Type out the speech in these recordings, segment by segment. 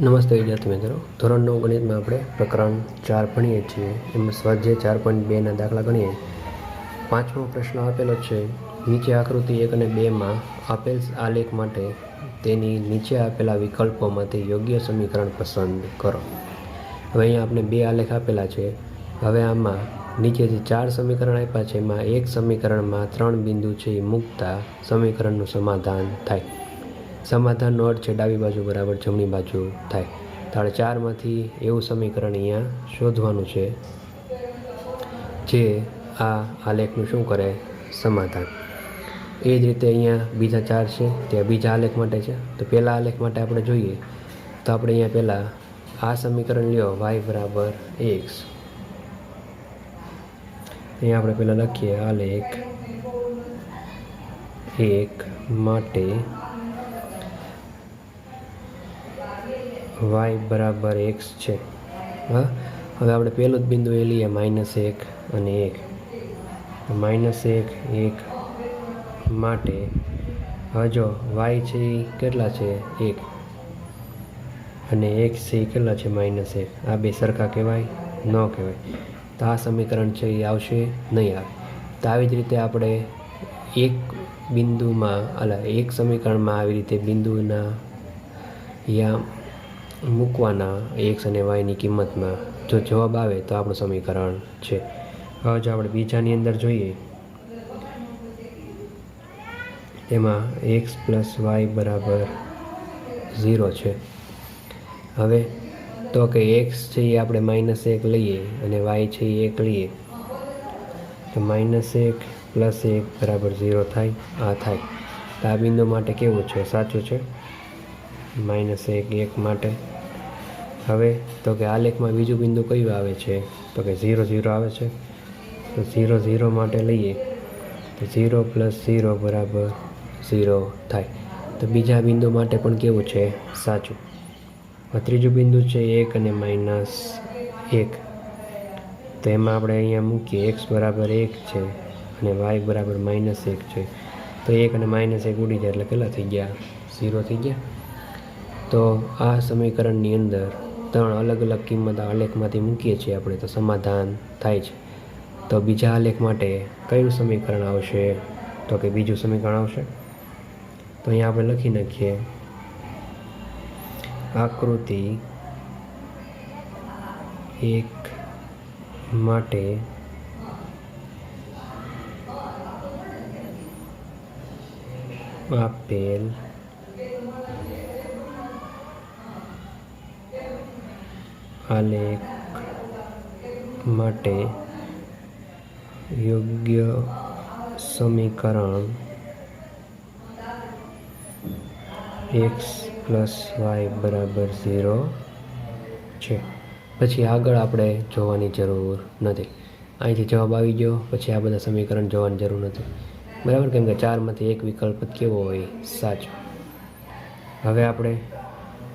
નમસ્તે વિદ્યાર્થી મિત્રો, ધોરણ 9 ગણિતમાં આપણે પ્રકરણ 4 ભણીએ છીએ. એમાં સ્વાધ્યાય 4.2ના દાખલા ગણીએ. પાંચમો પ્રશ્ન આપેલો છે, નીચે આકૃતિ 1 અને 2માં આપેલ આલેખ માટે તેની નીચે આપેલા વિકલ્પોમાંથી યોગ્ય સમીકરણ પસંદ કરો. હવે અહીંયા આપણે 2 આલેખ આપેલા છે. હવે આમાં નીચે જે 4 સમીકરણ આપ્યા છે એમાં એક સમીકરણમાં 3 બિંદુ છે એ મૂકતા સમીકરણનું સમાધાન થાય. સમાધાનનો અર્થ છે ડાબી બાજુ બરાબર જમણી બાજુ થાય. તો આપણે 4માંથી એવું સમીકરણ અહીંયા શોધવાનું છે જે આ આલેખનું શું કરે, સમાધાન. એ જ રીતે અહીંયા બીજા 4 છે તે બીજા આલેખ માટે છે. તો પહેલા આલેખ માટે આપણે જોઈએ તો આપણે અહીંયા પહેલાં આ સમીકરણ લ્યો y બરાબર x. અહીંયા આપણે પહેલાં લખીએ આલેખ 1 માટે y બરાબર x છે. હા, હવે આપણે પહેલું જ બિંદુ એ લઈએ -1 અને 1. -1 1 માટે હવે જો y છે એ કેટલા છે 1 અને x છે એ કેટલા છે -1. આ બે સરખા કહેવાય? ન કહેવાય. તો આ સમીકરણ છે એ આવશે નહીં આવે. તો આવી જ રીતે આપણે એક બિંદુમાં એક સમીકરણમાં આવી રીતે બિંદુના યા મૂકવાના x અને yની કિંમતમાં જો જવાબ આવે તો આપણું સમીકરણ છે. હવે જો આપણે બીજાની અંદર જોઈએ એમાં x + y બરાબર 0 છે. હવે તો કે x છે એ આપણે -1 લઈએ અને y છે એ 1 લઈએ તો -1 + 1 બરાબર 0 થાય. આ થાય. તો આ બિંદુ માટે કેવું છે, સાચું છે. -1 1 માટે. હવે તો કે આલેખમાં બીજું બિંદુ કયું આવે છે તો કે 0 0 આવે છે. તો 0 0 માટે લઈએ તો 0 + 0 બરાબર 0 થાય. તો બીજા બિંદુ માટે પણ કેવું છે, સાચું. ત્રીજું બિંદુ છે 1 અને -1. તો એમાં આપણે અહીંયા મૂકીએ x બરાબર 1 છે અને y બરાબર -1 છે. તો 1 અને -1 ઉડી જાય એટલે કેટલા થઈ ગયા, 0 થઈ ગયા. તો આ સમીકરણની અંદર 3 અલગ અલગ કિંમત આલેખમાંથી મૂકીએ છીએ આપણે તો સમાધાન થાય છે. તો બીજા આલેખ માટે કયું સમીકરણ આવશે તો કે બીજું સમીકરણ આવશે. તો અહીંયા આપણે લખી નાખીએ આકૃતિ 1 માટે આપેલ આલેખ માટે યોગ્ય સમીકરણ x + y બરાબર 0 છે. પછી આગળ આપણે જોવાની જરૂર નથી. અહીંથી જવાબ આવી ગયો પછી આ બધા સમીકરણ જોવાની જરૂર નથી, બરાબર. કેમ કે 4માંથી એક વિકલ્પ કેવો હોય, સાચો. હવે આપણે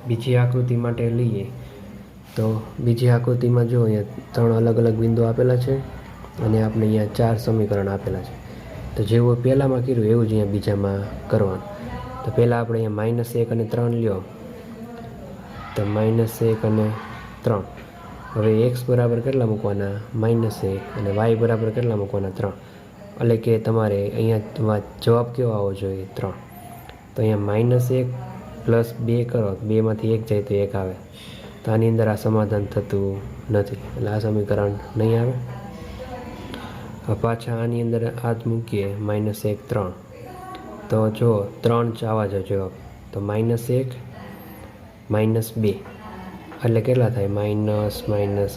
બીજી આકૃતિ માટે લઈએ તો બીજી આકૃતિમાં જો અહીંયા 3 અલગ અલગ બિંદુ આપેલા છે અને આપણે અહીંયા 4 સમીકરણ આપેલા છે. તો જેવું પહેલાંમાં કર્યું એવું જ અહીંયા બીજામાં કરવાનું. તો પહેલાં આપણે અહીંયા -1 અને 3 લ્યો તો -1 અને 3. હવે x બરાબર કેટલા મૂકવાના, -1 અને y બરાબર કેટલા મૂકવાના, 3. એટલે કે તમારે અહીંયા જવાબ કેવો આવવો જોઈએ, 3. તો અહીંયા -1 + 2 કરો, 2માંથી 1 જાય તો 1 આવે. તો આની અંદર આ સમાધાન થતું નથી એટલે આ સમીકરણ નહીં આવે. પાછા આની અંદર આ જ મૂકીએ -1 3. તો જો 3 જ આવવા જો જવાબ. તો -1 -2 એટલે કેટલા થાય, માઇનસ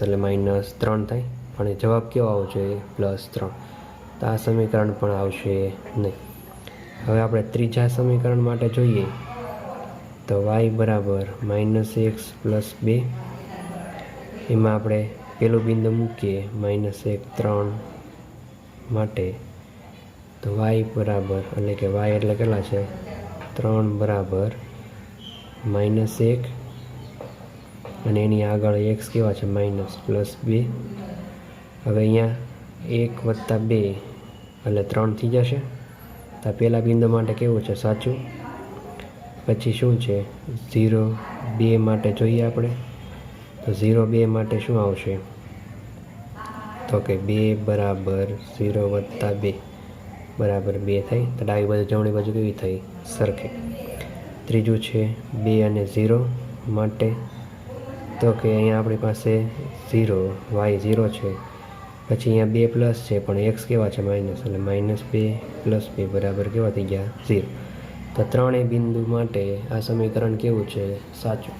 એટલે -3 થાય. પણ જવાબ કેવો આવવો જોઈએ, +3. તો આ સમીકરણ પણ આવશે નહીં. હવે આપણે ત્રીજા સમીકરણ માટે જોઈએ તો y બરાબર -x + 2. એમાં આપણે પેલું બિંદુ મૂકીએ -1 3 માટે. તો y બરાબર એટલે કે y એટલે કેટલા છે, 3 બરાબર -1 અને એની આગળ x કેવા છે, -+2. હવે અહીંયા 1 + 2 એટલે 3 થઈ જશે. તો પહેલા બિંદુ માટે કેવું છે, સાચું. પછી શું છે 0 2 માટે જોઈએ આપણે, તો 0 2 માટે શું આવશે, તો કે 2 બરાબર 0 વત્તા 2 બરાબર 2 થઈ. તો ડાબી બાજુ જમણી બાજુ કેવી થઈ, સરખી. ત્રીજું છે 2 અને 0 માટે, તો કે અહીંયા આપણી પાસે 0 y 0 છે, પછી અહીંયા 2 પ્લસ છે પણ એક્સ કેવા છે માઇનસ, એટલે -2 + 2 બરાબર કેવા થઈ ગયા 0. તો ત્રણેય બિંદુ માટે આ સમીકરણ કેવું છે, સાચું.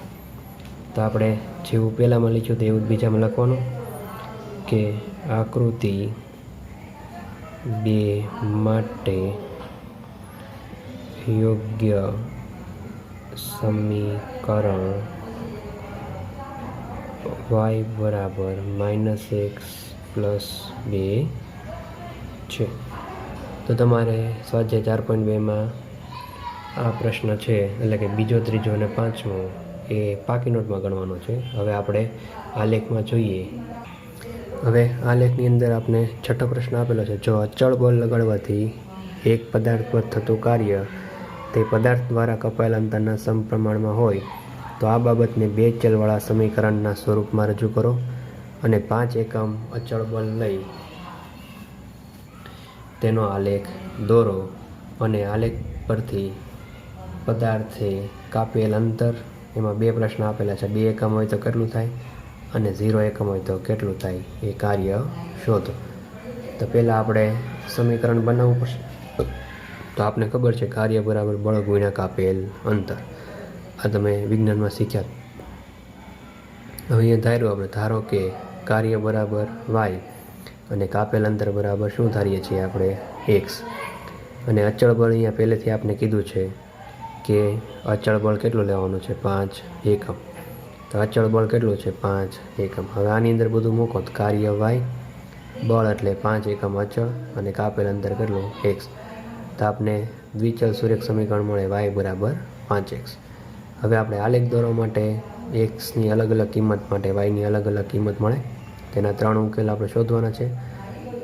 તો આપણે જેવું પહેલાંમાં લખ્યું હતું એવું જ બીજામાં લખવાનું કે આકૃતિ 2 માટે યોગ્ય સમીકરણ y બરાબર -x + 2 છે. તો તમારે સ્વાધ્યાય 4.2માં આ પ્રશ્ન છે, એટલે કે બીજો, ત્રીજો અને પાંચમો એ પાકી નોટમાં ગણવાનો છે. હવે આપણે આલેખમાં જોઈએ. હવે આલેખની અંદર આપણે છઠ્ઠો પ્રશ્ન આપેલો છે, જો અચળ બળ લગાડવાથી એક પદાર્થ પર થતું કાર્ય તે પદાર્થ દ્વારા કપાયેલ અંતરના સમપ્રમાણમાં હોય તો આ બાબતને 2 ચલવાળા સમીકરણના સ્વરૂપમાં રજૂ કરો અને 5 એકમ અચળ બળ લઈ તેનો આલેખ દોરો. અને આલેખ પરથી પદાર્થે કાપેલ અંતર, એમાં 2 પ્રશ્ન આપેલા છે, 2 એકમ હોય તો કેટલું થાય અને 0 એકમ હોય તો કેટલું થાય, એ કાર્ય શોધો. તો પહેલાં આપણે સમીકરણ બનાવવું પડશે. તો આપને ખબર છે કાર્ય બરાબર બળ ગુણ્યા કાપેલ અંતર, આ તમે વિજ્ઞાનમાં શીખ્યા. હવે અહીંયા ધાર્યું આપણે, ધારો કે કાર્ય બરાબર y અને કાપેલ અંતર બરાબર શું ધારીએ છીએ આપણે, x. અને અચળ બળ અહીંયા પહેલેથી આપણે કીધું છે કે અચળ બળ કેટલું લેવાનું છે, 5 એકમ. તો અચળ બળ કેટલું છે, 5 એકમ. હવે આની અંદર બધું મૂકો તો કાર્ય y, બળ એટલે 5 એકમ અચળ અને કાપેલ અંતર કેટલું, x. તો આપણે દ્વિચલ સુરેખ સમીકરણ મળે y બરાબર 5x. હવે આપણે આલેખ દોરવા માટે એક્સની અલગ અલગ કિંમત માટે વાયની અલગ અલગ કિંમત મળે, તેના 3 ઉકેલ આપણે શોધવાના છે.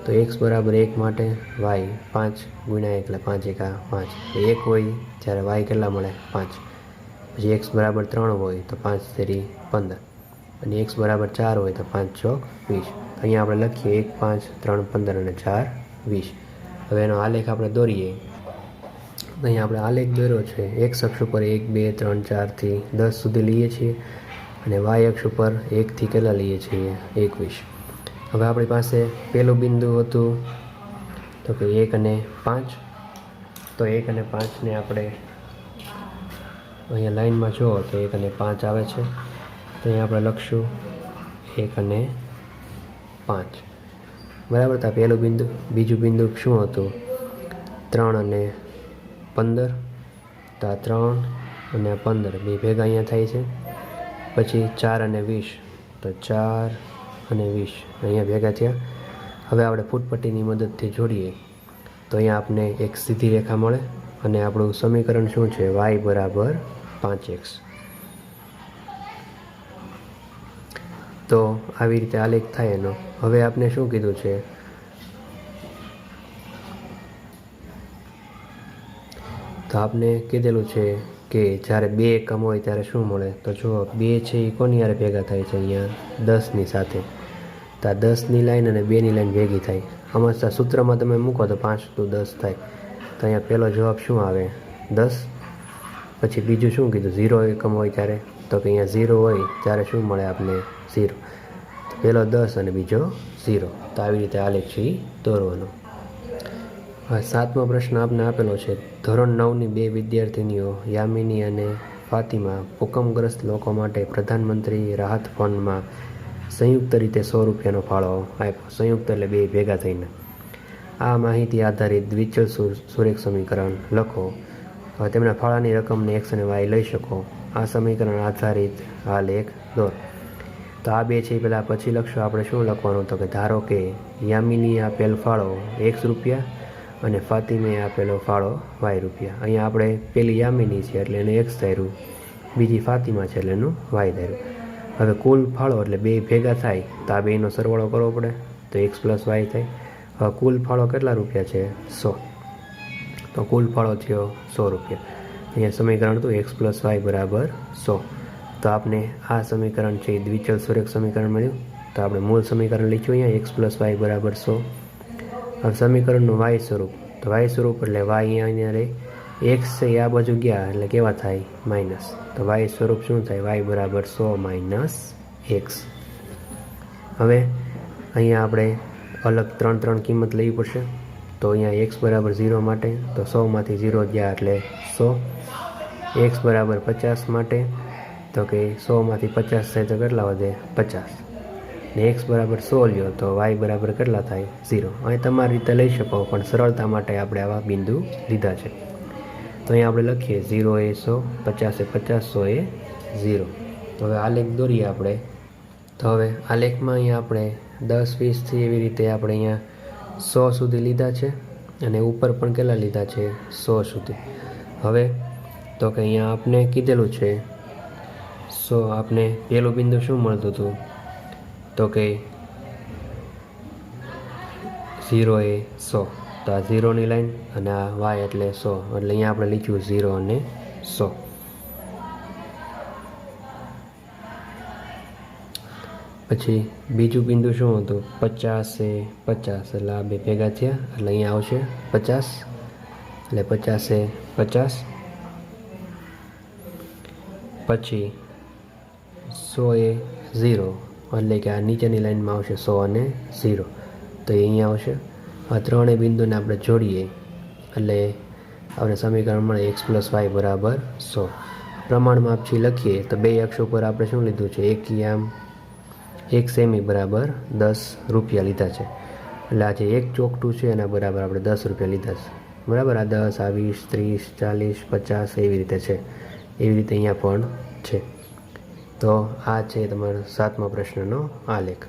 તો x બરાબર 1 માટે y 5 ગુણ્યા 1 એટલે 5 એકા 5, 1 હોય જ્યારે y કેટલા મળે, 5. પછી x બરાબર 3 હોય તો 5 તેરી 15, અને x બરાબર 4 હોય તો 5 ચોક 20. અહીંયા આપણે લખીએ 1 5 3 15 અને 4 20. હવે એનો આલેખ આપણે દોરીએ. અહીંયા આપણે આલેખ દોર્યો છે, x અક્ષ ઉપર 1 2 3 4 થી 10 સુધી લઈએ છીએ અને y અક્ષ ઉપર 1 થી કેટલા લઈએ છીએ, 21. હવે આપણી પાસે પહેલું બિંદુ હતું તો કે 1 અને 5. તો 1 અને 5ને આપણે અહીંયા લાઈનમાં જુઓ તો 1 અને 5 આવે છે. તો અહીંયા આપણે લખશું 1 અને 5 બરાબર. તો પહેલું બિંદુ. બીજું બિંદુ શું હતું, 3 અને 15. તો આ 3 અને 15 બે ભેગા અહીંયા થાય છે. પછી 4 અને 20, તો 4 અને 20 અહીંયા ભેગા થયા. હવે આપણે ફૂટપટ્ટીની મદદથી જોડીએ તો અહીંયા આપને એક સીધી રેખા મળે અને આપણું સમીકરણ શું છે, y બરાબર 5x. તો આવી રીતે આલેખ થાય એનો. હવે આપણે શું કીધું છે, તો આપને કીધેલું છે કે જ્યારે 2 એકમ હોય ત્યારે શું મળે, તો જો 2 છે એ કોની યારે ભેગા થાય છે, અહીંયા 10ની સાથે. તો આ 10ની લાઈન અને 2ની લાઈન ભેગી થાય. આમાં સૂત્રમાં તમે મૂકો તો 5 × 10 થાય. તો અહીંયા પહેલો જવાબ શું આવે, 10. પછી બીજું શું કીધું, 0 એકમ હોય ત્યારે, તો કે અહીંયા 0 હોય ત્યારે શું મળે આપને, 0. તો પહેલો 10 અને બીજો 0. તો આવી રીતે આલેખ છે દોરવાનો. હવે 7મો પ્રશ્ન આપને આપેલો છે, ધોરણ 9ની 2 વિદ્યાર્થીનીઓ યામિની અને ફાતિમા ભૂકંપગ્રસ્ત લોકો માટે પ્રધાનમંત્રી રાહત ફંડમાં સંયુક્ત રીતે 100 રૂપિયાનો ફાળો આપ્યો. સંયુક્ત એટલે 2 ભેગા થઈને. આ માહિતી આધારિત દ્વિચલ સુરેખ સમીકરણ લખો. હવે તેમના ફાળાની રકમને x અને y લઈ શકો. આ સમીકરણ આધારિત આલેખ દોર. તો આ 2 છે પહેલાં પછી લખશું આપણે. શું લખવાનું, તો કે ધારો કે યામિનીએ આપેલ ફાળો x રૂપિયા અને ફાતિમે આપેલો ફાળો y રૂપિયા. અહીંયા આપણે પેલી યામિની છે એટલે એને x ધાર્યું, બીજી ફાતિમા છે એટલે એનું y ધાર્યું. હવે કુલ ફાળો એટલે 2 ભેગા થાય તો આ 2નો સરવાળો કરવો પડે, તો x + y થાય. હવે કુલ ફાળો કેટલા રૂપિયા છે, 100. તો કુલ ફાળો થયો 100 રૂપિયા. અહીંયા સમીકરણ હતું એક્સ પ્લસ વાય બરાબર 100. તો આપણે આ સમીકરણ છે એ દ્વિચલ સુરેખ સમીકરણ મળ્યું. તો આપણે મૂળ સમીકરણ લખ્યું અહીંયા એક્સ પ્લસ વાય બરાબર 100. હવે સમીકરણનું વાય સ્વરૂપ, તો વાય સ્વરૂપ એટલે વાય અહીંયા રહે, એક્સ છે એ આ બાજુ ગયા એટલે કેવા થાય માઇનસ. તો વાય સ્વરૂપ શું થાય, વાય બરાબર 100 માઇનસ એક્સ. હવે અહીંયા આપણે અલગ 3 કિંમત લેવી પડશે. તો અહીંયા એક્સ બરાબર 0 માટે તો 100માંથી 0 ગયા એટલે 100. એક્સ બરાબર 50 માટે તો કે 100માંથી 50 થાય તો કેટલા વધે 50. ને એક્સ બરાબર 100 લ્યો તો વાય બરાબર કેટલા થાય 0. અહીં તમારી રીતે લઈ શકો, પણ સરળતા માટે આપણે આવા બિંદુ લીધા છે. તો અહીં આપણે લખીએ 0 એ 100, 50 એ 50, 100 એ 0. હવે આલેખ દોરીએ આપણે. તો હવે આલેખમાં અહીંયા આપણે 10, 20થી એવી રીતે આપણે અહીંયા 100 સુધી લીધા છે અને ઉપર પણ કેટલા લીધા છે 100 સુધી. હવે તો કે અહીંયા આપણે કીધેલું છે 100. આપણે પહેલું બિંદુ શું મળતું હતું, તો કે 0 એ 100. તો આ 0ની લાઈન અને આ વાય એટલે 100, એટલે અહીંયા આપણે લખ્યું 0 અને 100. પછી બીજું બિંદુ શું હતું 50 એ 50, એટલે આ બે ભેગા થયા એટલે અહીંયા આવશે 50, એટલે 50 એ 50. પછી 100 એ 0, એટલે કે આ નીચેની લાઈનમાં આવશે 100 અને 0, તો એ અહીંયા આવશે. આ ત્રણેય બિંદુને આપણે જોડીએ એટલે આપણે સમીકરણ મળે એક્સ પ્લસ વાય બરાબર 100. પ્રમાણમાં આપછી લખીએ તો બે અક્ષ ઉપર આપણે શું લીધું છે, એક સેમી બરાબર 10 રૂપિયા લીધા છે. એટલે આ જે એક ચોકટું છે એના બરાબર આપણે 10 રૂપિયા લીધા છે. બરાબર, આ 10, આ 20, 30, 40, 50 એવી રીતે છે. એવી રીતે અહીંયા પણ છે. તો આ છે તમારો 7મા પ્રશ્નનો આલેખ.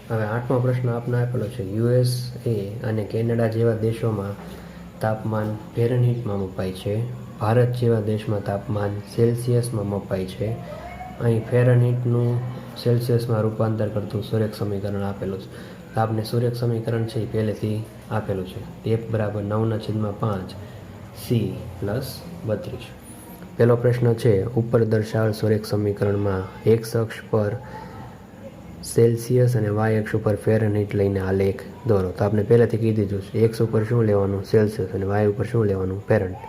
હવે 8મો પ્રશ્ન આપને આપેલો છે USA અને કેનેડા જેવા દેશોમાં તાપમાન ફેરનહીટમાં મપાય છે. ભારત જેવા દેશમાં તાપમાન સેલ્સિયસમાં મપાય છે. અહીં ફેરનહીટનું સેલ્સિયસમાં રૂપાંતર કરતું સુરેખ સમીકરણ આપેલું છે. આપને સુરેખ સમીકરણ છે એ પહેલેથી આપેલું છે. F બરાબર 9/5 C પ્લસ 32. પહેલો પ્રશ્ન છે ઉપર દર્શાવેલ સુરેખ સમીકરણમાં એક્સ અક્ષ પર સેલ્સિયસ અને વાય અક્ષ ઉપર ફેરનહીટ લઈને આલેખ દોરો. તો આપણે પહેલાંથી કહી દીધું છે એક્સ ઉપર શું લેવાનું સેલ્સિયસ અને વાય ઉપર શું લેવાનું ફેરનહીટ.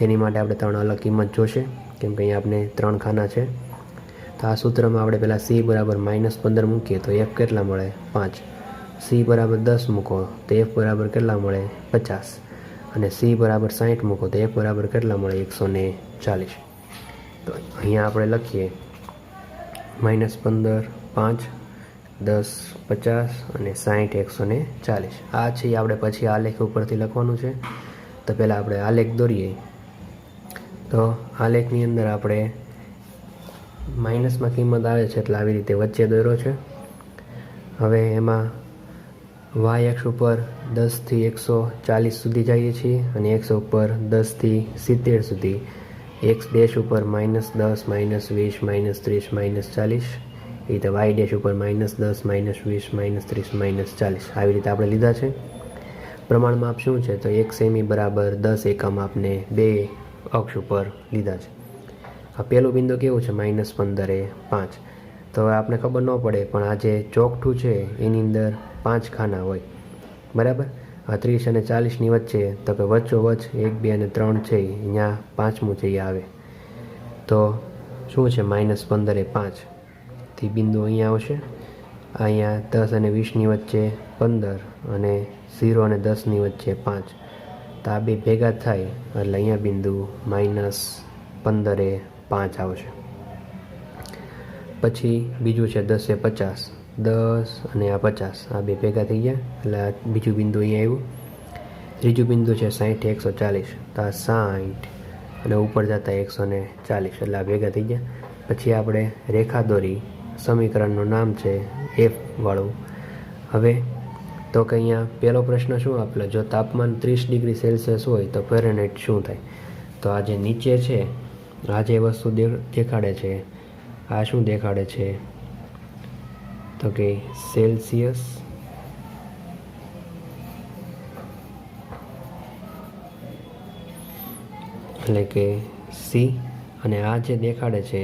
એની માટે આપણે 3 અલગ કિંમત જોશે, કેમ કે અહીંયા આપણે 3 ખાના છે. તો આ સૂત્રમાં આપણે પહેલાં C બરાબર -15 મૂકીએ તો F કેટલા મળે 5. C બરાબર 10 મૂકો તો F બરાબર કેટલા મળે 50. અને C બરાબર 60 મૂકો તો F બરાબર કેટલા મળે 140. તો અહીંયા આપણે લખીએ -15, 5, 10, 50 અને 60, 140. આ છે આપણે પછી આલેખ ઉપરથી લખવાનું છે. તો પહેલાં આપણે આલેખ દોરીએ. તો આલેખની અંદર આપણે માઇનસમાં કિંમત આવે છે એટલે આવી રીતે વચ્ચે દોર્યો છે. હવે એમાં વાય અક્ષ ઉપર 10 થી 140 સુધી જઈએ છીએ અને એક્સ ઉપર 10 થી 70 સુધી. એક્સ ડેશ ઉપર -10, -20, -30, -40. એ રીતે વાય ડેશ ઉપર -10, -20, -30, -40 આવી રીતે આપણે લીધા છે. પ્રમાણમાં આપ શું છે તો 1 સેમી બરાબર 10 એકમ આપને બે અક્ષ ઉપર લીધા છે. આ પહેલું બિંદુ કેવું છે -15 એ 5. તો હવે આપણે ખબર ન પડે, પણ આ જે ચોકઠું છે એની અંદર 5 ખાના હોય. બરાબર, આ 30 અને 40ની વચ્ચે તો કે વચ્ચોવચ્ચ 1, 2 અને 3 છે, અહીંયા 5મું છે એ આવે. તો શું છે -15 એ 5 થી બિંદુ અહીંયા આવશે. અહીંયા 10 અને 20ની વચ્ચે 15 અને 0 અને 10ની વચ્ચે 5. તો આ બે ભેગા થાય એટલે અહીંયા બિંદુ -15 એ 5 આવશે. પછી બીજું છે 10 એ 50. 10 અને આ 50 આ બે ભેગા થઈ ગયા એટલે આ બીજું બિંદુ અહીંયા આવ્યું. ત્રીજું બિંદુ છે 60 એ 140. તો આ 60 અને ઉપર જતા 140 એટલે આ ભેગા થઈ ગયા. પછી આપણે રેખા દોરી. સમીકરણનું નામ છે F વાળું. હવે તો કે અહીંયા પહેલો પ્રશ્ન શું આપેલો, જો તાપમાન 30 ડિગ્રી સેલ્સિયસ હોય તો ફેરનહીટ શું થાય. તો આ જે નીચે છે આ જે વસ્તુ દેખાડે છે આ શું દેખાડે છે તો કે સેલ્સિયસ એટલે કે સી, અને આ જે દેખાડે છે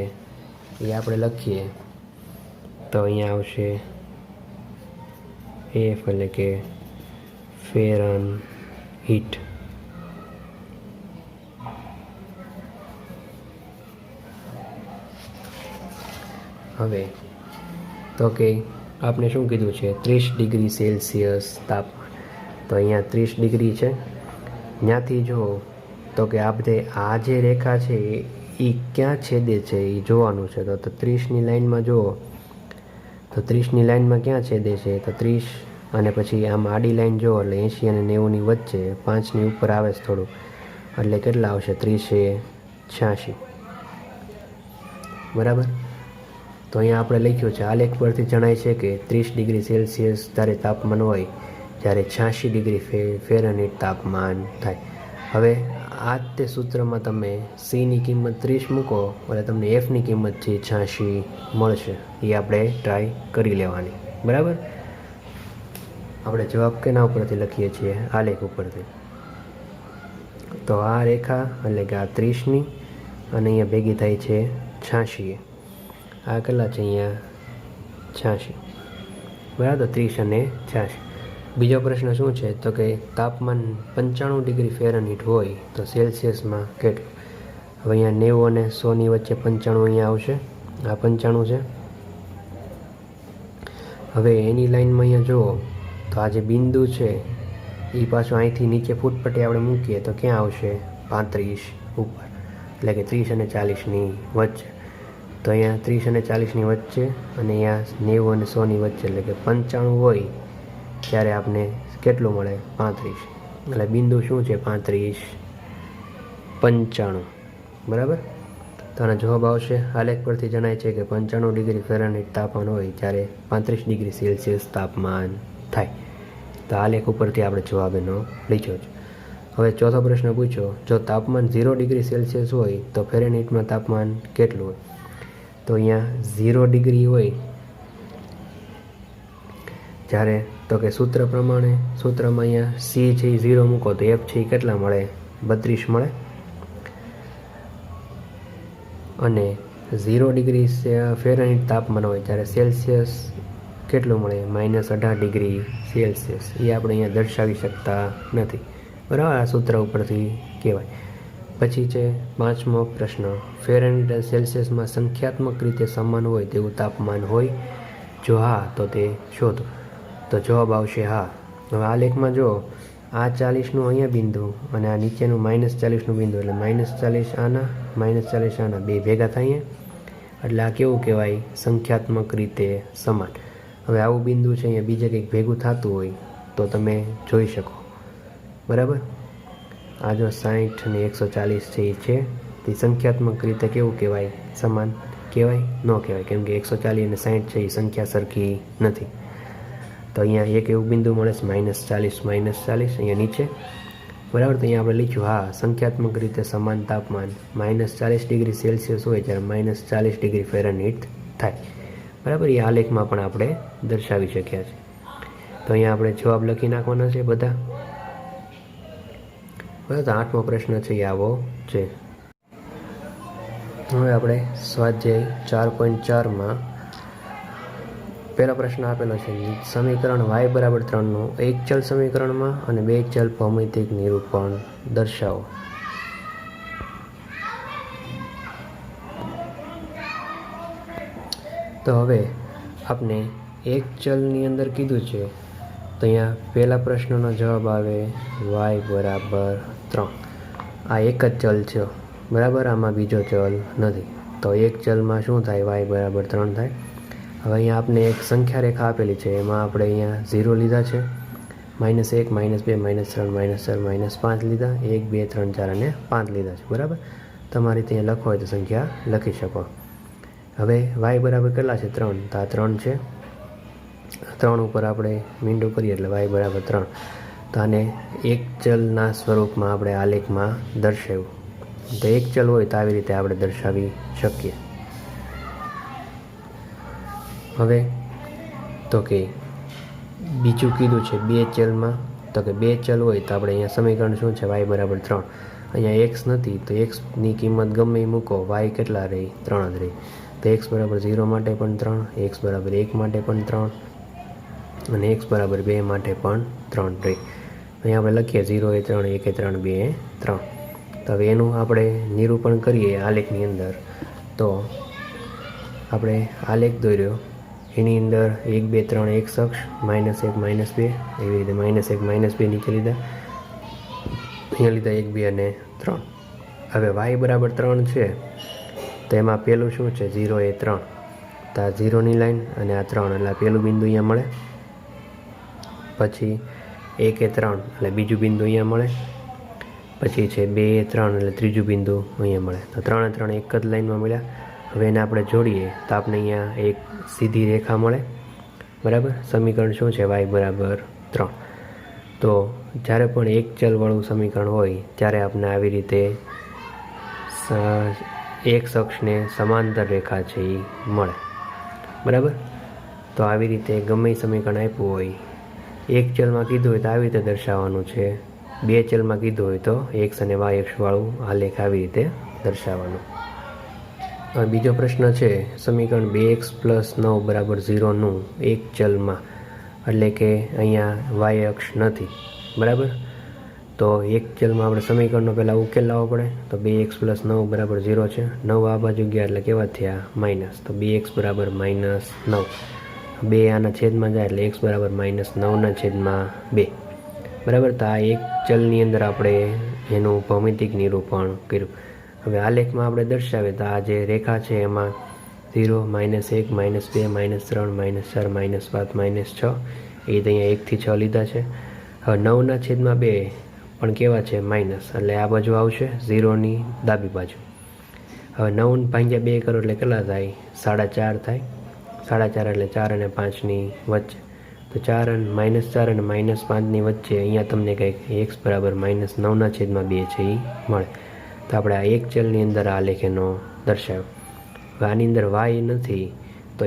એ આપણે લખીએ તો અહીંયા આવશે એફ એટલે કે ફેરનહીટ. હવે તો કે આપણે શું કીધું છે 30 ડિગ્રી સેલ્સિયસ તાપમાન, તો અહીંયા 30 ડિગ્રી છે. ત્યાંથી જો તો કે આ જે રેખા છે એ ક્યાં છેદે છે એ જોવાનું છે. તો 30ની લાઈનમાં જુઓ તો 30ની લાઈનમાં ક્યાં છેદે છે તો 30, અને પછી આમ આડી લાઈન જુઓ એટલે 80 અને 90ની વચ્ચે 5ની ઉપર આવે છે થોડું, એટલે કેટલા આવશે 30 એ 86. બરાબર. તો અહીંયા આપણે લખ્યું છે આલેખ પરથી જણાય છે કે 30 ડિગ્રી સેલ્સિયસ જ્યારે તાપમાન હોય જ્યારે 86 ડિગ્રી ફેરનહીટ તાપમાન થાય. હવે આ તે સૂત્રમાં તમે સીની કિંમત 30 મૂકો એટલે તમને એફની કિંમત છે 86 મળશે. એ આપણે ટ્રાય કરી લેવાની. બરાબર. આપણે જવાબ કેના ઉપરથી લખીએ છીએ? આલેખ ઉપરથી. તો આ રેખા એટલે કે આ 30ની અને અહીંયા ભેગી થાય છે 86. આ કેટલા છે અહીંયા 86. બરાબર. 30 અને 86. બીજો પ્રશ્ન શું છે તો કે તાપમાન 95 ડિગ્રી ફેરનહીટ હોય તો સેલ્સિયસમાં કેટલું? હવે અહીંયા 90 અને 100ની વચ્ચે 95 અહીંયા આવશે. આ 95 છે. હવે એની લાઈનમાં અહીંયા જુઓ તો આ જે બિંદુ છે એ પાછું અહીંથી નીચે ફૂટપટ્ટી આપણે મૂકીએ તો ક્યાં આવશે? 35 ઉપર, એટલે કે 30 અને 40ની વચ્ચે. તો અહીંયા 30 અને 40ની વચ્ચે અને અહીંયા 90 અને 100ની વચ્ચે, એટલે કે 95 હોય ત્યારે આપણે કેટલું મળે? 35. એટલે બિંદુ શું છે? 35, 95. બરાબર. તો આનો જવાબ આવશે આલેખ પરથી જણાય છે કે 95 ડિગ્રી ફેરનહીટ તાપમાન હોય ત્યારે 35 ડિગ્રી સેલ્સિયસ તાપમાન થાય. તો આલેખ ઉપરથી આપણે જવાબ એનો લીધો છે. હવે ચોથો પ્રશ્ન પૂછ્યો, જો તાપમાન 0 ડિગ્રી સેલ્સિયસ હોય તો ફેરનહીટમાં તાપમાન કેટલું હોય? તો અહીંયા 0 ડિગ્રી હોય જ્યારે તો કે સૂત્ર પ્રમાણે, સૂત્રમાં અહીંયા સી છે એ 0 મૂકો તો એફ છે એ કેટલા મળે? 32 મળે. અને 0 ડિગ્રી ફેરનહીટ તાપમાન હોય ત્યારે સેલ્સિયસ કેટલું મળે? -18 ડિગ્રી સેલ્સિયસ. એ આપણે અહીંયા દર્શાવી શકતા નથી. બરાબર. આ સૂત્ર ઉપરથી કહેવાય. પછી છે પાંચમો પ્રશ્ન, ફેરનહીટ અને સેલ્સિયસમાં સંખ્યાત્મક રીતે સમાન હોય તેવું તાપમાન હોય? જો હા તો તે શોધો. તો જવાબ આવશે હા. હવે આ લેખમાં જો આ 40નું અહીંયા બિંદુ અને આ નીચેનું -40નું બિંદુ, એટલે -40 આના -40 આના બે ભેગા થાય, એટલે આ કેવું કહેવાય? સંખ્યાત્મક રીતે સમાન. હવે આવું બિંદુ છે અહીંયા બીજે કંઈક ભેગું થતું હોય તો તમે જોઈ શકો. બરાબર. આ જો 60 અને 140 છે એ છે તે સંખ્યાત્મક રીતે કેવું કહેવાય? સમાન કહેવાય? ન કહેવાય, કેમ કે 140 અને 60 છે એ સંખ્યા સરખી નથી. તો અહીંયા એક એવું બિંદુ મળે છે -40 અહીંયા નીચે. બરાબર. તો અહીંયા આપણે લખ્યું હા સંખ્યાત્મક રીતે સમાન તાપમાન -40 ડિગ્રી સેલ્સિયસ હોય જ્યારે -40 ડિગ્રી ફેરનહીટ થાય. બરાબર. એ આલેખમાં પણ આપણે દર્શાવી શક્યા છે. તો અહીંયા આપણે જવાબ લખી નાખવાના છે બધા. બરાબર. તો 8મો પ્રશ્ન છે એ આવો છે. હવે આપણે સ્વાધ્યાય 4.4માં પહેલો પ્રશ્ન આપેલો છે, સમીકરણ y = 3નું એક ચલ સમીકરણમાં અને બે ચલ ભૌમિતિક નિરૂપણ દર્શાવો. તો હવે આપણે એક ચલની અંદર કીધું છે તો અહીંયા પહેલા પ્રશ્નનો જવાબ આવે y = 3. આ એક જ ચલ છે. બરાબર. આમાં બીજો ચલ નથી. તો એક ચલમાં શું થાય? y = 3 થાય. હવે અહીંયા આપણે એક સંખ્યા રેખા આપેલી છે, એમાં આપણે અહીંયા 0 લીધા છે, -1 -2 -3 -4 -5 લીધા, 1 2 3 4 અને 5 લીધા છે. બરાબર. તમારે ત્યાં લખવો હોય તો સંખ્યા લખી શકો. હવે y બરાબર કેટલા છે? 3. તો આ 3 છે. 3 ઉપર આપણે મીંડું કરીએ એટલે y = 3. તો આને એક ચલના સ્વરૂપમાં આપણે આલેખમાં દર્શાવ્યું. તો એક ચલ હોય તો આવી રીતે આપણે દર્શાવી શકીએ. હવે તો કે બીજું કીધું છે બે ચલમાં તો કે બે ચલ હોય તો આપણે અહીંયા સમીકરણ શું છે y બરાબર 3. અહીંયા x નથી તો xની કિંમત ગમે એ મૂકો, y કેટલા રહી? 3 જ રહી. તો x બરાબર 0 માટે પણ 3, x બરાબર 1 માટે પણ 3 અને x બરાબર 2 માટે પણ 3 રહી. અહીંયા આપણે લખીએ 0 એ 3, 1 એ 3, 2 એ 3. તો હવે એનું આપણે નિરૂપણ કરીએ આલેખની અંદર. તો આપણે આલેખ દોર્યો, એની અંદર 1 2 3 x અક્ષ, -1 -2, એવી રીતે -1 -2 નીચે લીધા, અહીંયા લીધા 1 2 અને 3. હવે y બરાબર 3 છે તો એમાં પહેલું શું છે? 0 એ 3. તો આ 0ની લાઈન અને આ 3 એટલે પહેલું બિંદુ અહીંયા મળે. પછી 1 એ 3 એટલે બીજું બિંદુ અહીંયા મળે. પછી છે 2 એ 3 એટલે ત્રીજું બિંદુ અહીંયા મળે. તો 3 એ 3 એક જ લાઈનમાં મળ્યા. હવે એને આપણે જોડીએ તો આપણે અહીંયા એક સીધી રેખા મળે. બરાબર. સમીકરણ શું છે? y બરાબર 3. તો જ્યારે પણ એક ચલવાળું સમીકરણ હોય ત્યારે આપણે આવી રીતે x અક્ષને સમાંતર રેખા છે એ મળે. બરાબર. તો આવી રીતે ગમે એ સમીકરણ આપ્યું હોય, એક ચલમાં કીધું હોય તો આવી રીતે દર્શાવવાનું છે, બે ચલમાં કીધું હોય તો x અને y અક્ષવાળું આલેખ આવી રીતે દર્શાવવાનું. હવે બીજો પ્રશ્ન છે, સમીકરણ 2x + 9 બરાબર 0નું એક ચલમાં, એટલે કે અહીંયા y અક્ષ નથી. બરાબર. તો એક ચલમાં આપણે સમીકરણનો પહેલાં ઉકેલ લાવવો પડે. તો 2x + 9 બરાબર 0 છે. 9 આ બાજુ ગયા એટલે કેવા થયા? માઇનસ. તો 2x બરાબર -9. 2 આના છેદમાં જાય એટલે x બરાબર -9/2. બરાબર. તો આ એક ચલની અંદર આપણે એનું ભૌમિતિક નિરૂપણ કર્યું. હવે આલેખમાં આપણે દર્શાવીએ તો આ જે રેખા છે એમાં 0 -1 -2 -3 -4 -5 -6 એ તો અહીંયા 1 થી 6 લીધા છે. હવે 9/2 પણ કેવા છે? માઇનસ, એટલે આ બાજુ આવશે 0ની ડાબી બાજુ. હવે 9/2 કરો એટલે કેટલા થાય? 4.5 થાય. 4.5 એટલે 4 અને 5ની વચ્ચે. તો 4 અને -4 અને -5ની વચ્ચે અહીંયા તમને કંઈક x બરાબર -9/2 છે એ મળે. તો આપણે આ એક ચલની અંદર આ આલેખ એનો દર્શાવ્યો. હવે આની અંદર y નથી તો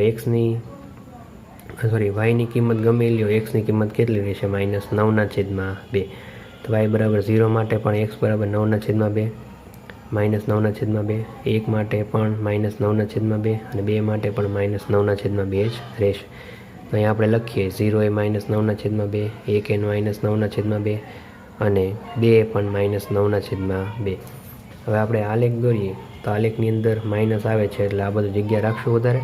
yની કિંમત ગમે લ્યો, xની કિંમત કેટલી રહેશે? -9/2. તો y બરાબર 0 માટે પણ x બરાબર 9/2, -9/2, 1 માટે પણ -9/2 અને 2 માટે પણ -9/2 જ રહેશે. તો અહીંયા આપણે લખીએ 0 એ -9/2, 1 એ -9/2 અને 2 એ પણ -9/2. હવે આપણે આલેખ દોરીએ તો આલેખની અંદર માઇનસ આવે છે એટલે આ બધું જગ્યા રાખશું વધારે.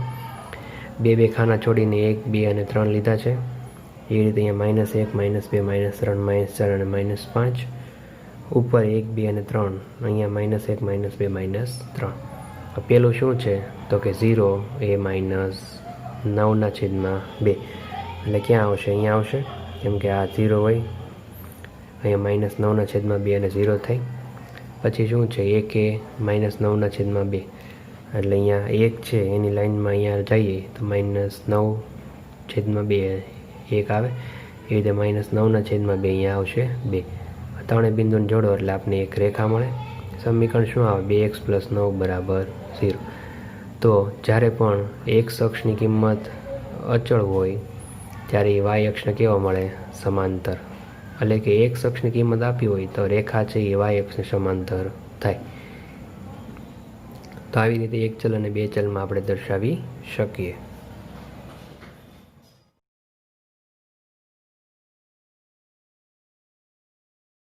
2 ખાના છોડીને 1 2 અને 3 લીધા છે. એ રીતે અહીંયા -1 -2 -3 -4 અને -5. ઉપર 1 2 અને 3 અહીંયા -1 -2 -3. પેલું શું છે? તો કે 0 એ -9/2. એટલે ક્યાં આવશે? અહીંયા આવશે, કેમ કે આ 0 હોય. અહીંયા -9/2 અને 0 થાય. પછી શું છે? 1 એ -9/2 એટલે અહીંયા 1 છે એની લાઈનમાં અહીંયા જઈએ તો -9/2 1 આવે. એ રીતે -9/2 અહીંયા આવશે 2. ત્રણેય બિંદુને જોડો એટલે આપણે એક રેખા મળે. સમીકરણ શું આવે? 2x + 9 બરાબર 0. તો જ્યારે પણ x અક્ષની કિંમત અચળ હોય ત્યારે y અક્ષને કેવો મળે? સમાંતર. એટલે કે x અક્ષની કિંમત આપી હોય તો રેખા છે એ y અક્ષને સમાંતર થાય. તો આવી રીતે એક ચલ અને બે ચલમાં આપણે દર્શાવી શકીએ.